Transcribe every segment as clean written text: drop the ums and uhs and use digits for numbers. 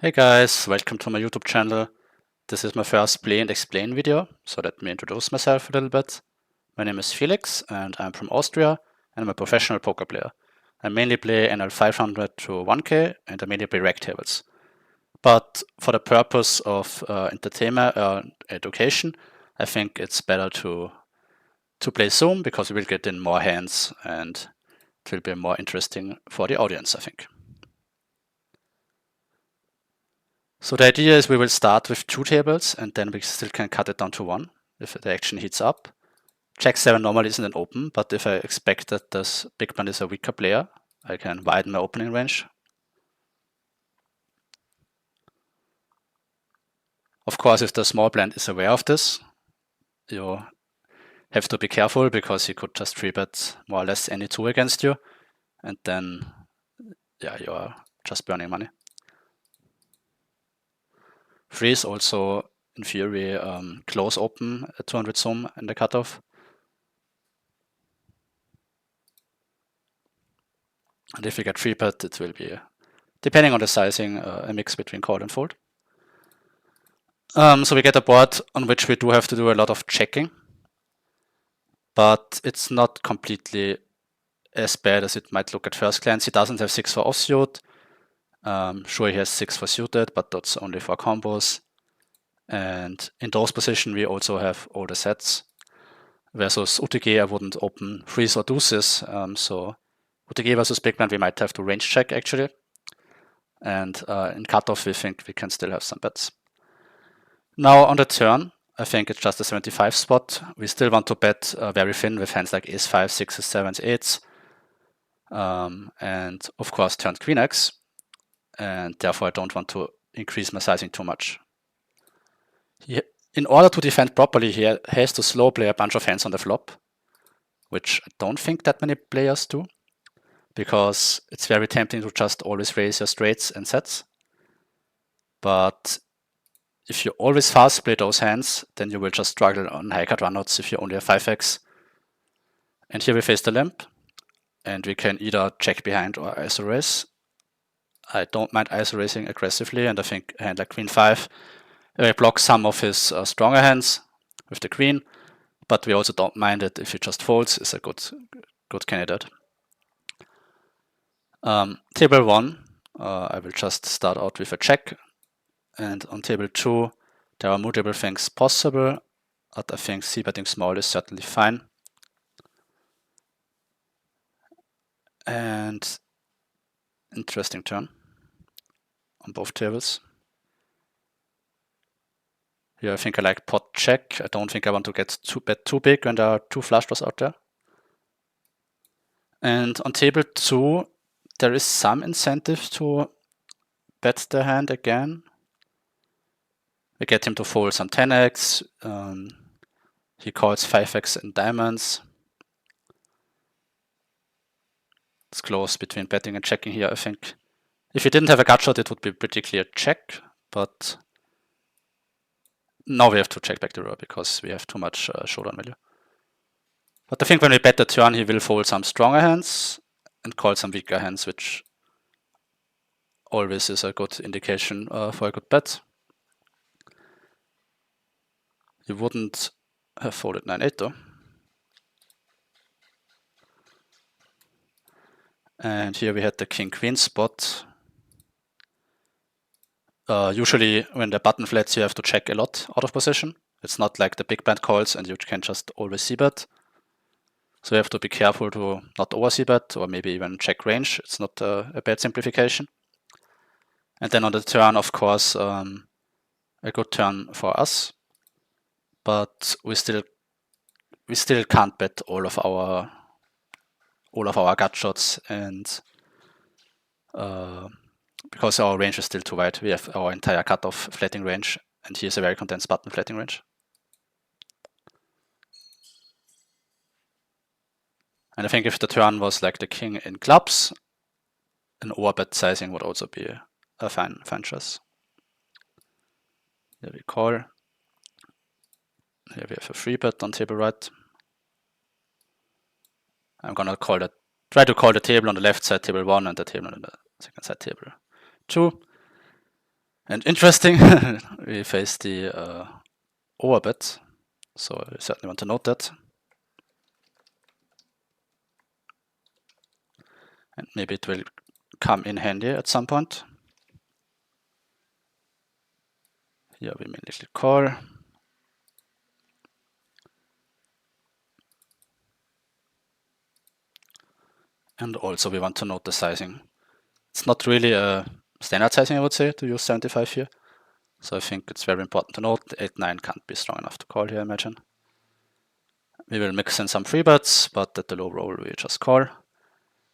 Hey guys, welcome to my YouTube channel. This is my first play and explain video, so let me introduce myself a little bit. My name is Felix and I'm from Austria and I'm a professional poker player. I mainly play Nl200 to 1K and I mainly play rec tables. But for the purpose of entertainment education, I think it's better to play Zoom because we will get in more hands and it will be more interesting for the audience, I think. So the idea is we will start with 2 tables and then we still can cut it down to 1 if the action heats up. Jack 7 normally isn't an open, but if I expect that this big blind is a weaker player, I can widen my opening range. Of course, if the small blind is aware of this, you have to be careful because he could just 3-bet more or less any 2 against you, and then you're just burning money. 3 is also, in theory, close open at 200 zoom in the cutoff. And if we get 3-bet, it will be, depending on the sizing, a mix between call and fold. So we get a board on which we do have to do a lot of checking, but it's not completely as bad as it might look at first glance. He doesn't have 6 for offsuit. Sure, he has 6 for suited, but that's only for combos. And in those positions, we also have all the sets. Versus UTG, I wouldn't open threes or deuces. So UTG versus big blind, we might have to range check actually. And in cutoff, we think we can still have some bets. Now on the turn, I think it's just a 75 spot. We still want to bet very thin with hands like ace-5, 6s, 7s, 8s. And of course turn queen x. And therefore I don't want to increase my sizing too much. In order to defend properly, he has to slow play a bunch of hands on the flop, which I don't think that many players do, because it's very tempting to just always raise your straights and sets. But if you always fast play those hands, then you will just struggle on high card runouts if you only have 5x. And here we face the limp, and we can either check behind or ISO raise. I don't mind ISO raising aggressively, and I think a hand like queen 5 blocks some of his stronger hands with the queen, but we also don't mind it if he just folds. Is a good candidate. Table 1, I will just start out with a check, and on table 2 there are multiple things possible, but I think c-betting small is certainly fine. And interesting turn on both tables. Here I think I like pot check. I don't think I want to bet too big when there are 2 flush draws out there. And on table 2, there is some incentive to bet the hand again. We get him to fold some 10x. He calls 5x in diamonds. It's close between betting and checking here, I think. If he didn't have a gut shot, it would be pretty clear check, but now we have to check back the row because we have too much showdown value. But I think when we bet the turn, he will fold some stronger hands and call some weaker hands, which always is a good indication for a good bet. He wouldn't have folded 9-8 though. And here we had the king-queen spot. Usually when the button flats, you have to check a lot out of position. It's not like the big blind calls and you can just always c-bet. So you have to be careful to not over c-bet or maybe even check range. It's not a bad simplification. And then on the turn, of course, a good turn for us. But we still can't bet all of our gut shots, and because our range is still too wide, we have our entire cutoff flatting range, and here's a very condensed button flatting range. And I think if the turn was like the king in clubs, an overbet sizing would also be a fine choice. Here we call. Here we have a 3-bet on table right. I'm gonna try to call the table on the left side, table 1, and the table on the second side, table 2. And interesting, we face the overbet, so I certainly want to note that. And maybe it will come in handy at some point. Here we mainly click call. And also we want to note the sizing. It's not really a standard sizing, I would say, to use 75 here. So I think it's very important to note the 8-9 can't be strong enough to call here, I imagine. We will mix in some free bets, but at the low roll we just call.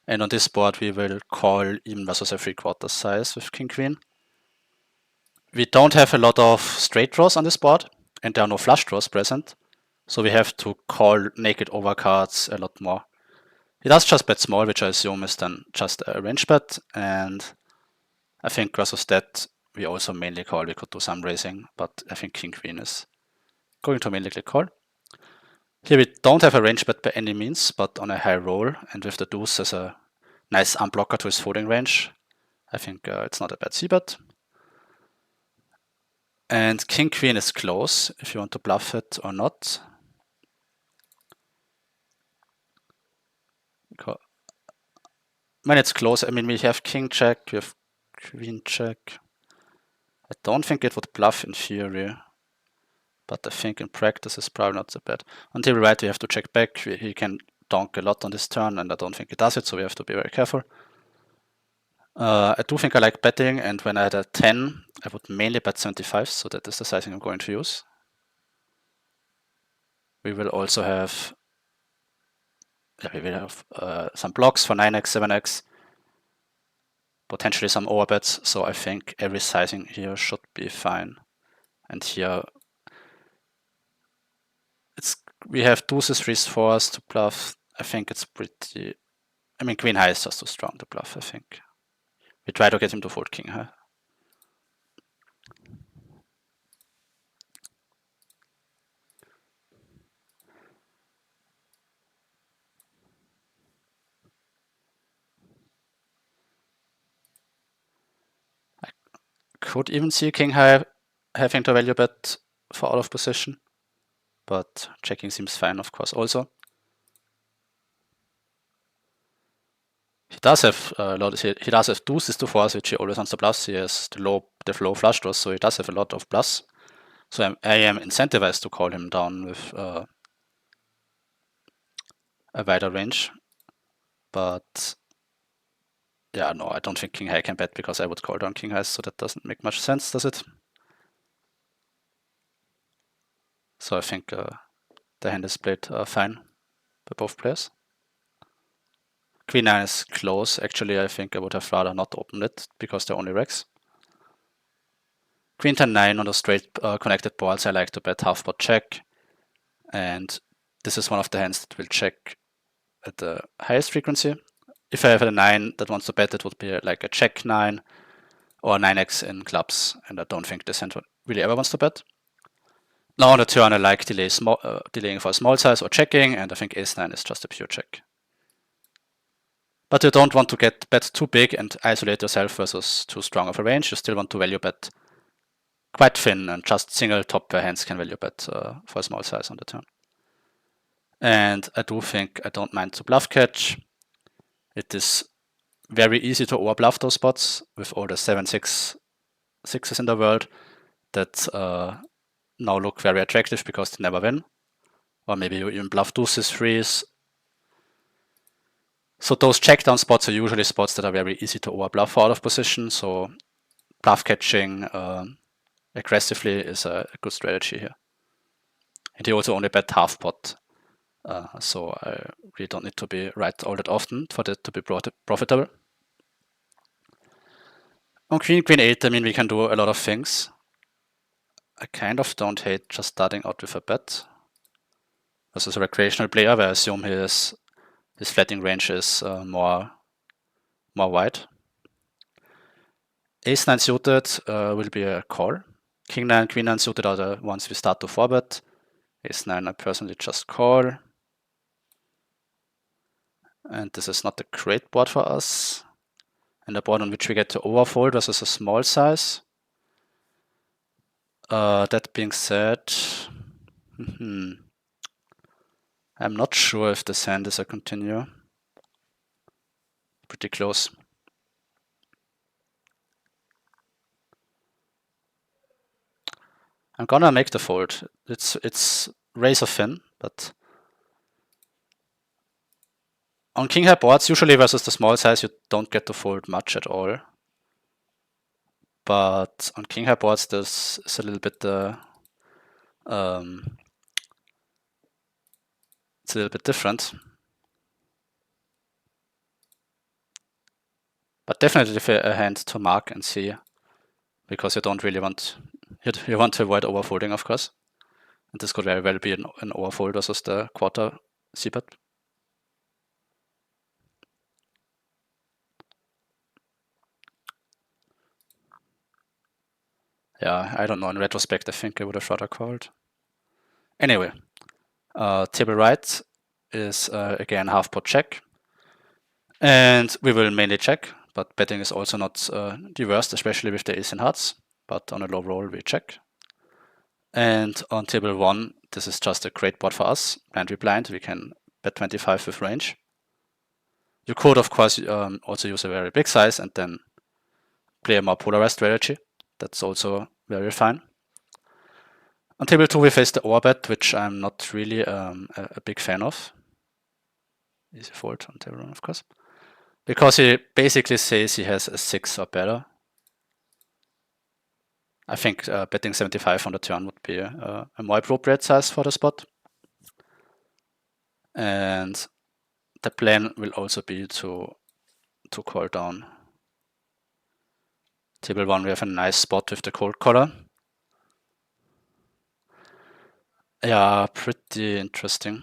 And on this board we will call even versus a 3/4 size with King Queen. We don't have a lot of straight draws on this board, and there are no flush draws present. So we have to call naked overcards a lot more. He does just bet small, which I assume is then just a range bet, and I think versus that we also mainly call. We could do some raising, but I think King Queen is going to mainly click call. Here we don't have a range bet by any means, but on a high roll, and with the deuce as a nice unblocker to his folding range, I think it's not a bad c-bet. And King Queen is close, if you want to bluff it or not. When it's close, I mean, we have King Check, we have Queen Check. I don't think it would bluff in theory, but I think in practice it's probably not so bad. On table right, we have to check back. He can donk a lot on this turn, and I don't think he does it, so we have to be very careful. I do think I like betting, and when I had a 10, I would mainly bet 75, so that is the sizing I'm going to use. We will also have some blocks for 9x, 7x, potentially some overbets, so I think every sizing here should be fine. And here we have deuces, threes, fours to bluff. I think it's pretty. I mean, queen high is just too strong to bluff, I think. We try to get him to fold king high. I could even see king high having to value bet for out of position, but checking seems fine, of course, also. He does have a lot. He does have deuces to fours, which he always wants to bluff. He has the low flush draws, so he does have a lot of bluffs. So I am incentivized to call him down with a wider range. But yeah, no, I don't think king high can bet because I would call down king high, so that doesn't make much sense, does it? So I think the hand is played fine by both players. Queen 9 is close. Actually, I think I would have rather not opened it because they're only racks. Queen 10 9 on the straight connected boards, I like to bet half pot check. And this is one of the hands that will check at the highest frequency. If I have a 9 that wants to bet, it would be like a check 9 or 9x in clubs. And I don't think this hand really ever wants to bet. Now on the turn, I like delaying for a small size or checking, and I think ace-9 is just a pure check. But you don't want to get bet too big and isolate yourself versus too strong of a range. You still want to value bet quite thin, and just single top pair hands can value bet for a small size on the turn. And I do think I don't mind to bluff catch. It is very easy to overbluff those spots with all the 7-6 sixes in the world that now look very attractive because they never win. Or maybe you even bluff deuces, threes. So those checkdown spots are usually spots that are very easy to overbluff out of position. So bluff catching aggressively is a good strategy here. And he also only bet half pot. So I really don't need to be right all that often for that to be profitable. On queen 8, I mean, we can do a lot of things. I kind of don't hate just starting out with a bet. This is a recreational player where I assume his flatting range is more wide. Ace-9 suited will be a call. King 9, Queen 9 suited are the ones we start to 4-bet. Ace-9 I personally just call. And this is not a great board for us. And a board on which we get to overfold versus a small size. That being said, I'm not sure if this hand is a continue. Pretty close. I'm gonna make the fold. It's razor thin, but on king high boards, usually versus the small size, you don't get to fold much at all. But on king high boards, this is a little bit it's a little bit different. But definitely a hand to mark and see, because you don't really want you want to avoid overfolding, of course. And this could very well be an overfold versus the quarter c-bet. Yeah, I don't know. In retrospect, I think I would have rather called. Anyway, table right is again half pot check. And we will mainly check, but betting is also not the worst, especially with the ace in hearts. But on a low roll, we check. And on table one, this is just a great board for us. And we blind, we can bet 25 with range. You could, of course, also use a very big size and then play a more polarized strategy. That's also very fine. On table two, we face the overbet, which I'm not really a big fan of. Easy fold on table one, of course. Because he basically says he has a 6 or better. I think betting 75 on the turn would be a more appropriate size for the spot. And the plan will also be to call down. Table one, we have a nice spot with the cold collar. Yeah, pretty interesting.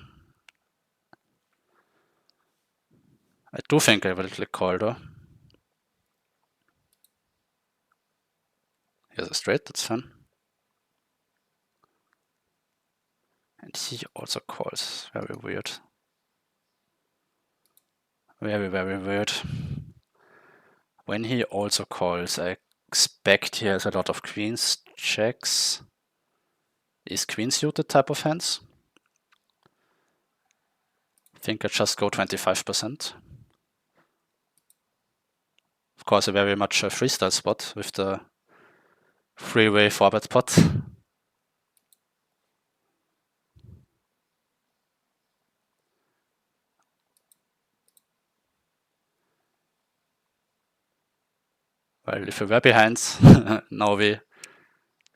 I do think I will click call though. Here's a straight, that's fine. And he also calls. Very weird. Very, very weird. When he also calls, I expect he has a lot of queens checks. Is queen suited type of hands? I think I just go 25%. Of course, a very much a freestyle spot with the freeway 4-bet pot. Well, if we were behind, now we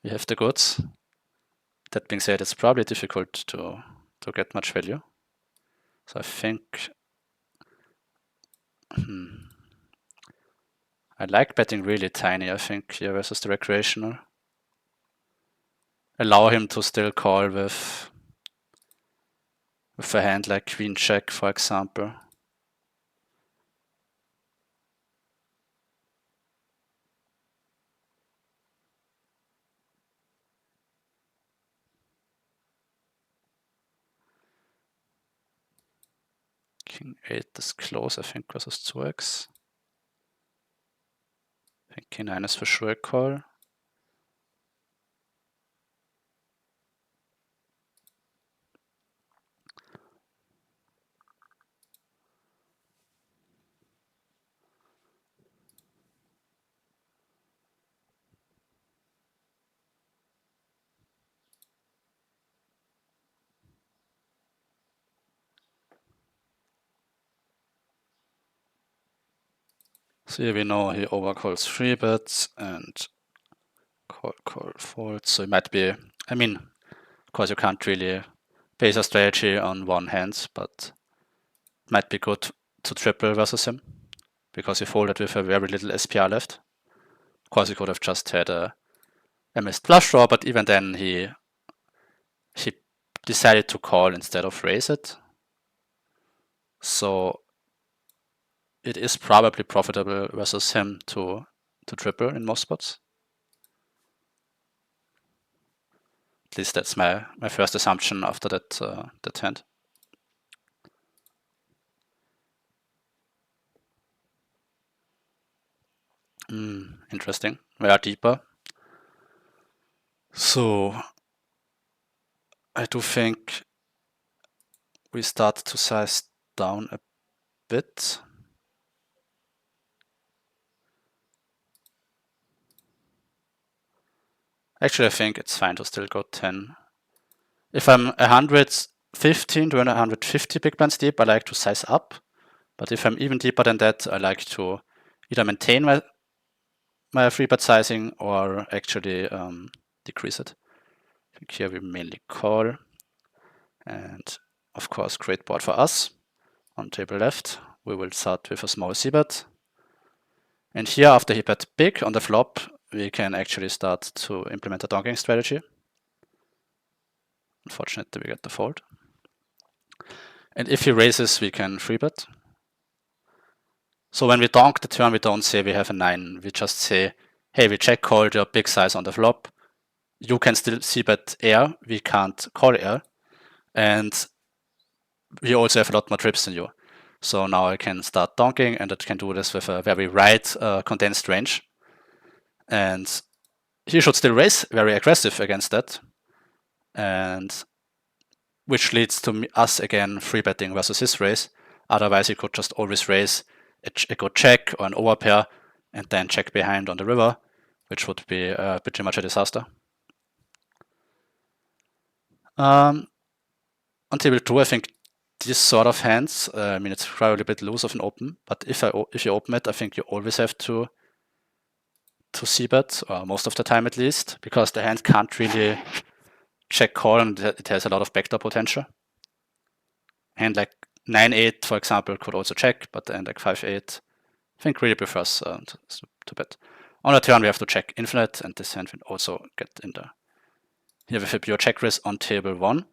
have the goods. That being said, it's probably difficult to get much value. So I think I like betting really tiny, I think, here versus the recreational. Allow him to still call with a hand like queen check, for example. King 8 is close, I think, versus 2x. I think King 9 is for sure a call. So here we know he overcalls 3 bets and call folds. So it might be, I mean, of course you can't really base a strategy on one hand, but it might be good to triple versus him because he folded with a very little SPR left. Of course he could have just had a missed flush draw, but even then he decided to call instead of raise it. So it is probably profitable versus him to triple in most spots. At least that's my first assumption after that hand. Interesting. We are deeper. So I do think we start to size down a bit. Actually, I think it's fine to still go 10. If I'm 115 to 150 big blinds deep, I like to size up. But if I'm even deeper than that, I like to either maintain my free bet sizing or actually decrease it. I think here we mainly call. And of course, great board for us. On table left, we will start with a small c-bet. And here, after he bet big on the flop, we can actually start to implement a donking strategy. Unfortunately, we get the fold. And if he raises, we can free bet. So when we donk the turn, we don't say we have a 9. We just say, hey, we check call your big size on the flop. You can still c-bet air. We can't call air. And we also have a lot more trips than you. So now I can start donking, and I can do this with a very wide condensed range. And he should still raise very aggressive against that. And which leads to us again free betting versus his raise. Otherwise, he could just always raise a good check or an overpair and then check behind on the river, which would be pretty much a disaster. On table 2, I think these sort of hands, I mean, it's probably a bit loose of an open, but if you open it, I think you always have to c-bet, or most of the time at least, because the hand can't really check call and it has a lot of backdoor potential. And like 9-8, for example, could also check, but then like 5-8, I think really prefers to bet. On a turn, we have to check infinite, and this hand will also get in there. Here we have a pure check raise on table 1.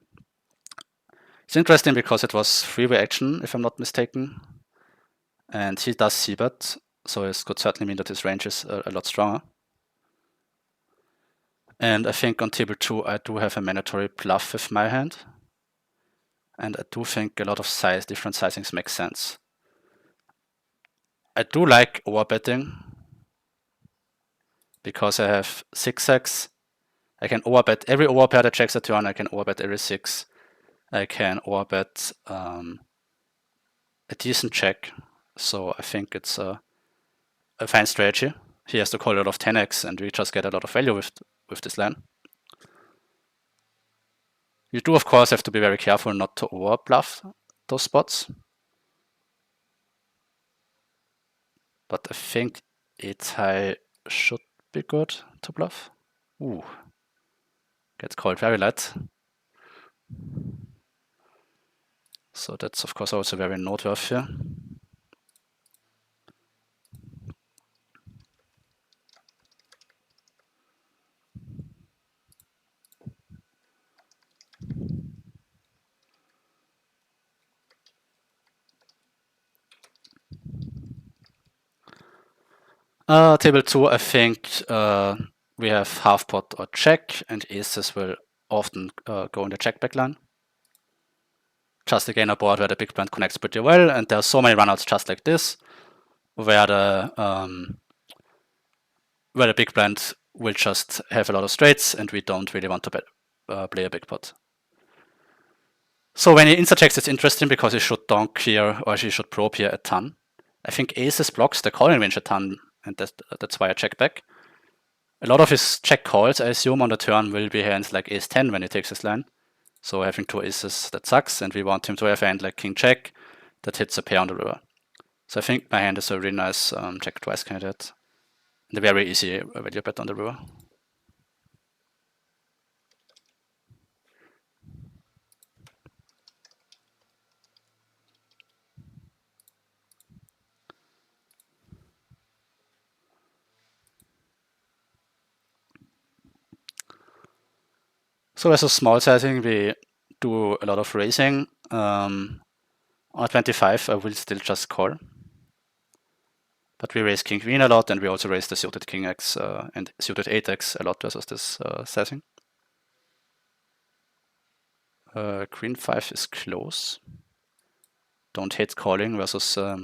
It's interesting because it was three-way action, if I'm not mistaken. And he does c-bet, so this could certainly mean that his range is a lot stronger. And I think on table 2, I do have a mandatory bluff with my hand. And I do think a lot of different sizings make sense. I do like overbetting because I have 6x. I can overbet every overpair that checks a turn. I can overbet every 6. I can overbet a decent check. So I think it's a fine strategy. He has to call a lot of 10x, and we just get a lot of value with this line. You do, of course, have to be very careful not to overbluff those spots. But I think 8 high should be good to bluff. Ooh. Gets called very light. So that's, of course, also very noteworthy here. Table 2, I think we have half pot or check, and aces will often go in the check back line. Just again a board where the big blind connects pretty well, and there are so many runouts just like this, where the big blind will just have a lot of straights, and we don't really want to play a big pot. So when he interchecks, it's interesting because he should donk here, or he should probe here a ton. I think aces blocks the calling range a ton, and that's why I check back. A lot of his check calls, I assume, on the turn will be hands like ace 10 when he takes his line. So having two aces, that sucks, and we want him to have a hand like king check that hits a pair on the river. So I think my hand is a really nice check twice candidate, and a very easy value bet on the river. So as a small sizing, we do a lot of raising. On 25, I will still just call. But we raise king queen a lot, and we also raise the suited king x and suited 8x a lot versus this sizing. Queen 5 is close. Don't hate calling versus a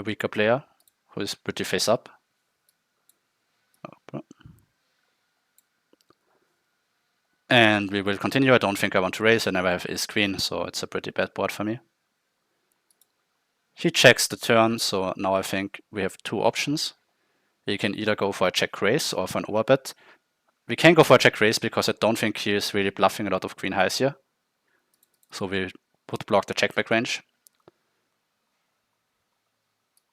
weaker player who is pretty face up. And we will continue. I don't think I want to raise. I never have ace queen, so it's a pretty bad board for me. He checks the turn, so now I think we have two options. We can either go for a check raise or for an overbet. We can go for a check raise because I don't think he is really bluffing a lot of queen highs here. So we would block the check back range.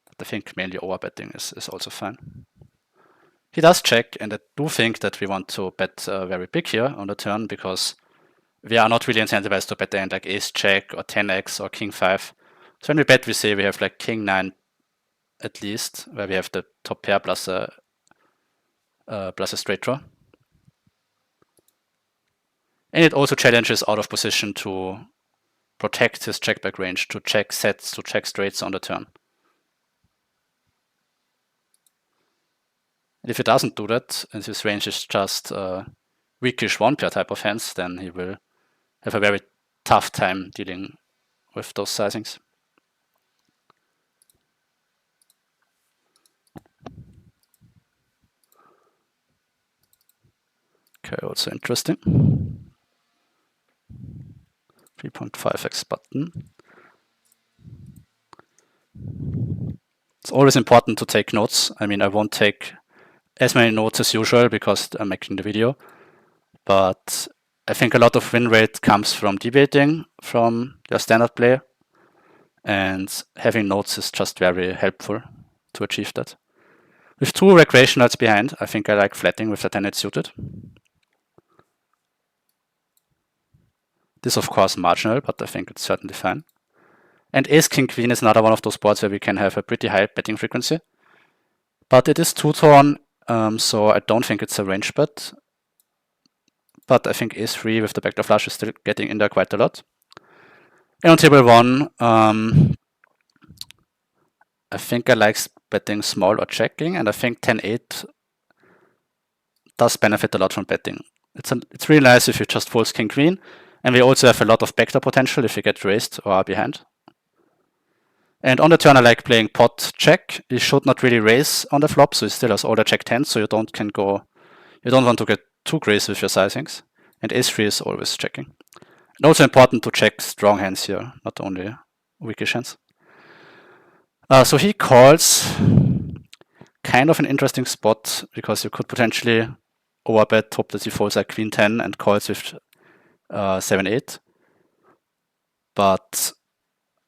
But I think mainly overbetting is also fine. He does check, and I do think that we want to bet very big here on the turn because we are not really incentivized to bet the end like ace check or 10x or king 5. So when we bet, we say we have like king 9 at least, where we have the top pair plus a straight draw. And it also challenges out of position to protect his check back range, to check sets, to check straights on the turn. And if he doesn't do that, and his range is just weakish one pair type of hands, then he will have a very tough time dealing with those sizings. Okay, also interesting. 3.5x button. It's always important to take notes. I mean, I won't take as many notes as usual because I'm making the video, but I think a lot of win rate comes from deviating from your standard play, and having notes is just very helpful to achieve that. With two recreationals behind, I think I like flatting with the 10-8 suited. This is of course marginal, but I think it's certainly fine. And ace king queen is another one of those boards where we can have a pretty high betting frequency. But it is two-tone, so I don't think it's a range bet. But I think ace 3 with the backdoor flush is still getting in there quite a lot. And on table 1, I think I like betting small or checking, and I think 10-8 does benefit a lot from betting. It's really nice if you just fold king queen, and we also have a lot of backdoor potential if you get raised or are behind. And on the turn, I like playing pot check. You should not really raise on the flop, so he still has all the check 10s, so you don't want to get too crazy with your sizings. And ace 3 is always checking. And also important to check strong hands here, not only weakish hands. So he calls, kind of an interesting spot because you could potentially overbet, hope that he folds like queen 10 and calls with 7-8. But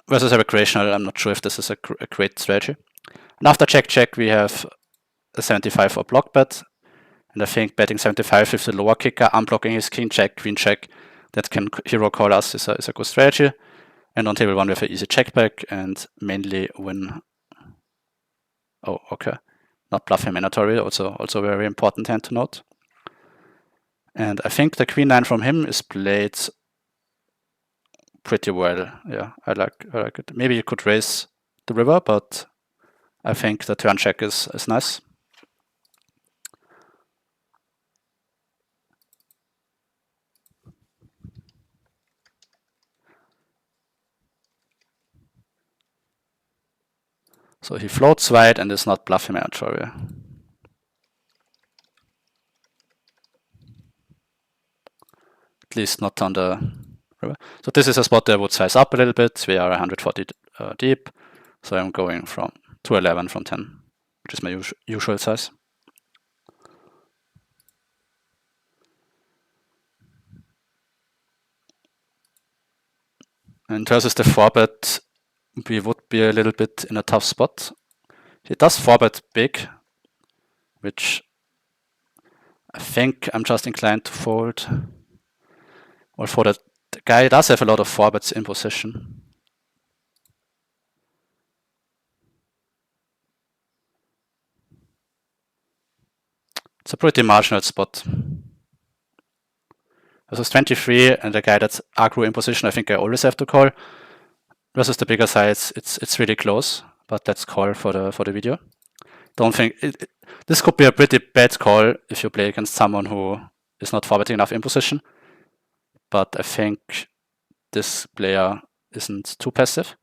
versus a recreational, I'm not sure if this is a great strategy. And after check-check, we have a 75 or block bet. And I think betting 75 with the lower kicker, unblocking his king check, queen check, that can hero call us is a good strategy. And on table 1, we have an easy check back and mainly win. Oh, okay. Not bluffing mandatory, also a very important hand to note. And I think the queen 9 from him is played pretty well. Yeah, I like it. Maybe you could raise the river, but I think the turn check is nice. So he floats wide and is not bluffing mandatory. At least not on the river. So this is a spot that I would size up a little bit. We are 140 deep. So I'm going from 211 from 10, which is my usual size. And versus the 4-bet, we would be a little bit in a tough spot. He does 4-bet big, which I think I'm just inclined to fold. Well, for that, the guy does have a lot of 4-bets in position. It's a pretty marginal spot. Versus 23 and the guy that's aggro in position, I think I always have to call. Versus the bigger size, it's really close, but that's call for the video. Don't think this could be a pretty bad call if you play against someone who is not 4-betting enough in position. But I think this player isn't too passive.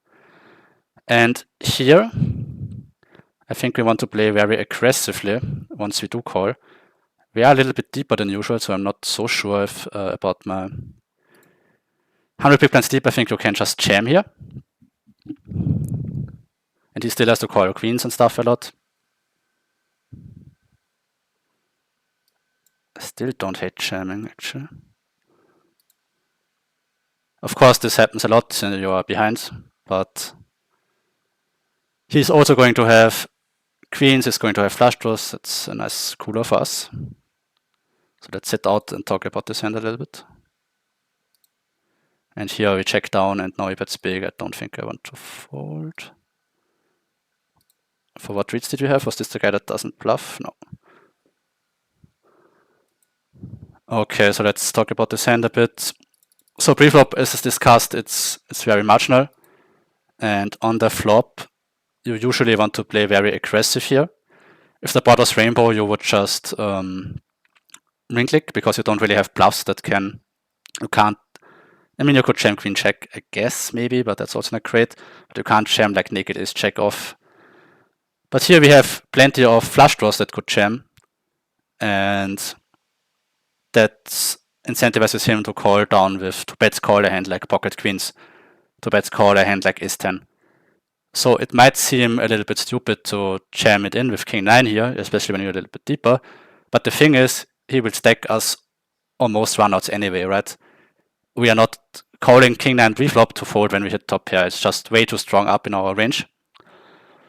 And here, I think we want to play very aggressively once we do call. We are a little bit deeper than usual, so I'm not so sure if about my 100 big blinds deep. I think you can just jam here. And he still has to call queens and stuff a lot. I still don't hate jamming, actually. Of course, this happens a lot and you are behind, but he's also going to have queens, he's going to have flush draws. That's a nice cooler for us. So let's sit out and talk about this hand a little bit. And here we check down and now he bets big. I don't think I want to fold. For what reads did you have? Was this the guy that doesn't bluff? No. Okay, so let's talk about this hand a bit. So pre-flop, as discussed, it's very marginal. And on the flop, you usually want to play very aggressive here. If the board was rainbow, you would just ring click because you don't really have bluffs that can, you can't, I mean, you could jam queen check, I guess, maybe, but that's also not great. But you can't jam like naked ace check off. But here we have plenty of flush draws that could jam. And that incentivizes him to call down with, to bet call a hand like pocket queens, to bet call a hand like ace 10. So it might seem a little bit stupid to jam it in with king 9 here, especially when you're a little bit deeper. But the thing is, he will stack us almost runouts anyway, right? We are not calling king 9 pre-flop to fold when we hit top pair. It's just way too strong up in our range.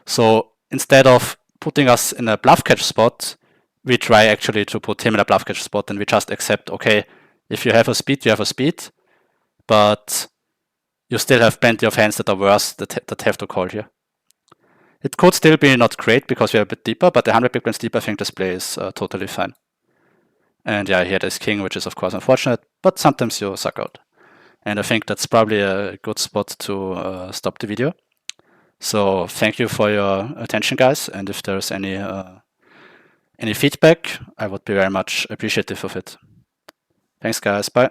So instead of putting us in a bluff catch spot, we try actually to put him in a bluff catch spot and we just accept, okay, if you have a speed, you have a speed, but you still have plenty of hands that are worse that have to call here. It could still be not great because we are a bit deeper, but the 100 big blinds deep, I think this play is totally fine. And yeah, he had ace king, which is of course unfortunate, but sometimes you suck out. And I think that's probably a good spot to stop the video. So thank you for your attention, guys. And if there's any feedback, I would be very much appreciative of it. Thanks, guys. Bye.